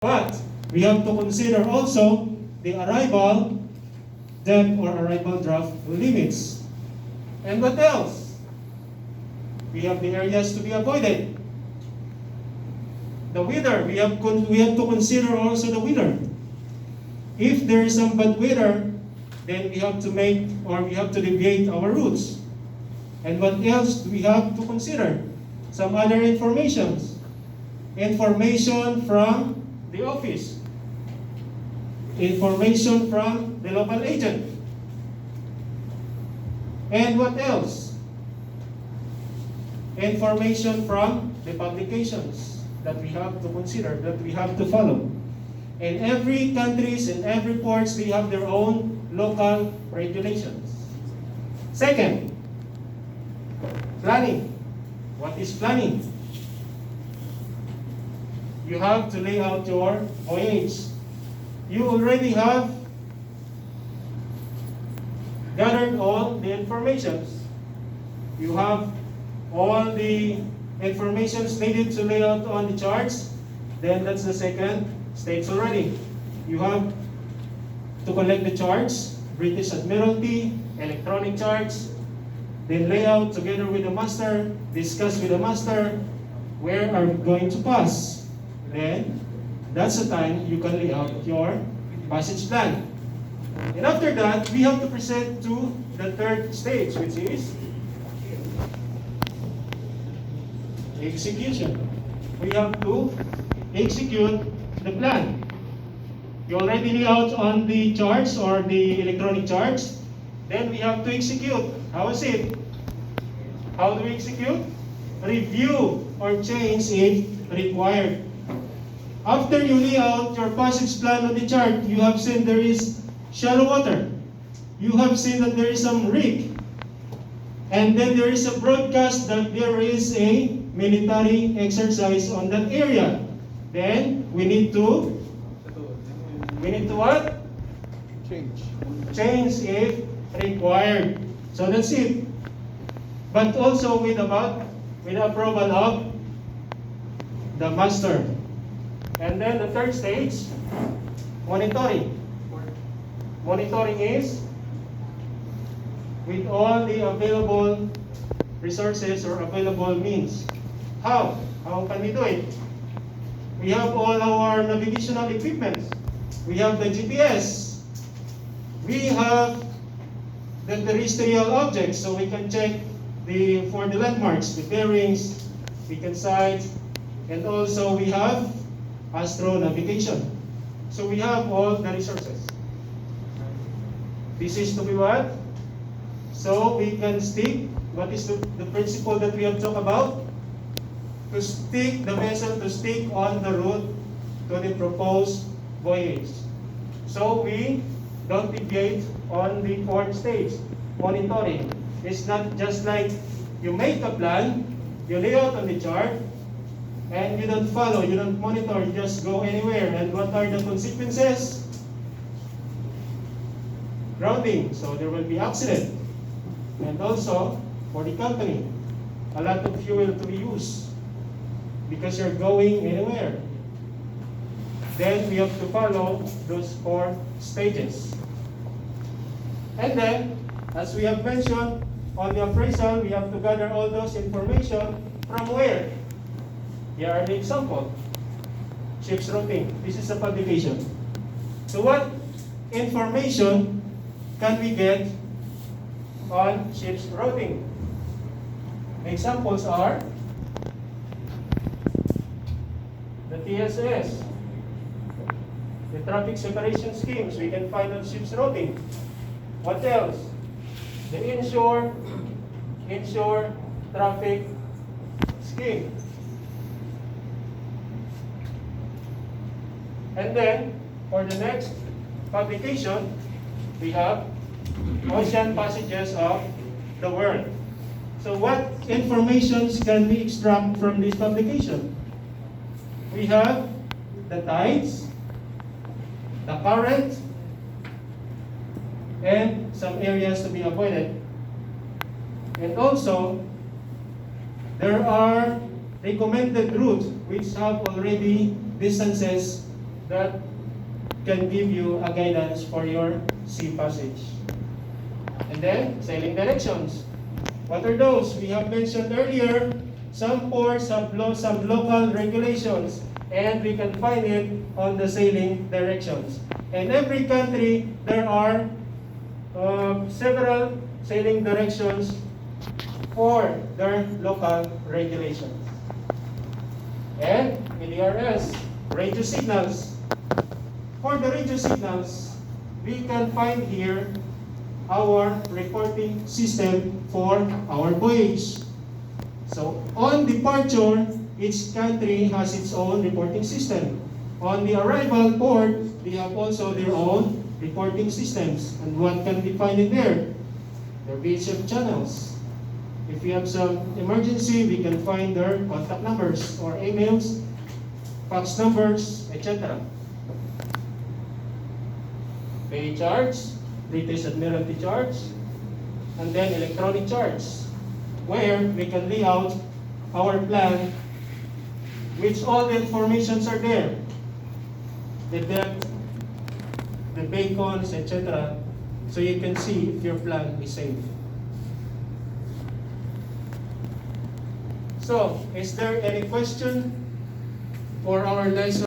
But we have to consider also the arrival depth or arrival draft limits. And what else? We have the areas to be avoided. The weather, we have to consider also the weather. If there is some bad weather, then we have to deviate our routes. And what else do we have to consider? Some other informations. Information from the office. Information from the local agent. And what else? Information from the publications that we have to consider, that we have to follow. And every countries and every ports, they have their own local regulations. Second, planning. What is planning? You have to lay out your voyage. You already have gathered all the informations. You have all the informations needed to lay out on the charts. Then that's the second stage already. You have to collect the charts, British Admiralty, electronic charts, then lay out together with the master, discuss with the master, where are we going to pass. Then, that's the time you can lay out your passage plan. And after that, we have to proceed to the third stage, which is execution. We have to execute the plan. You already lay out on the charts or the electronic charts. Then we have to execute. How is it? How do we execute? Review or change if required. After you lay out your passage plan on the chart, you have seen there is shallow water. You have seen that there is some rig. And then there is a broadcast that there is a military exercise on that area. Then we need to what? Change if required. So that's it. But also with the approval of the master. And then the third stage, monitoring. Monitoring is with all the available resources or available means. How? How can we do it? We have all our navigational equipment. We have the GPS. We have the terrestrial objects, so we can check for the landmarks, the bearings, we can sight, and also we have astro navigation. So we have all the resources. This is to be what? So we can stick, what is the principle that we have talked about? To stick the vessel, to stick on the route to the proposed voyage. So we don't deviate on the fourth stage, monitoring. It's not just like you make a plan, you lay out on the chart, and you don't follow, you don't monitor, you just go anywhere. And what are the consequences? Grounding, so there will be accident. And also, for the company, a lot of fuel to be used because you're going anywhere. Then we have to follow those four stages. And then, as we have mentioned, on the appraisal, we have to gather all those information from where? Here are the example. Ship's routing. This is a publication. So what information can we get on ship's routing? Examples are the TSS, the traffic separation schemes we can find on ship's routing. What else? The inshore traffic scheme. And then, for the next publication, we have ocean passages of the world. So what informations can we extract from this publication? We have the tides, the current, and some areas to be avoided. And also, there are recommended routes which have already distances that can give you a guidance for your sea passage. And then, sailing directions. What are those? We have mentioned earlier, some ports have some local regulations, and we can find it on the sailing directions. In every country, there are several sailing directions for their local regulations. And PDRS, radio signals. For the radio signals, we can find here our reporting system for our voyage. So on departure, each country has its own reporting system. On the arrival port, they have also their own reporting systems. And what can be found in there? Their VHF channels. If we have some emergency, we can find their contact numbers or emails, fax numbers, etc. Pay charge, British Admiralty charge, and then electronic charge, where we can lay out our plan, which all the informations are there. The depth, the beacons, etc. So you can see if your plan is safe. So, is there any question for our lesson?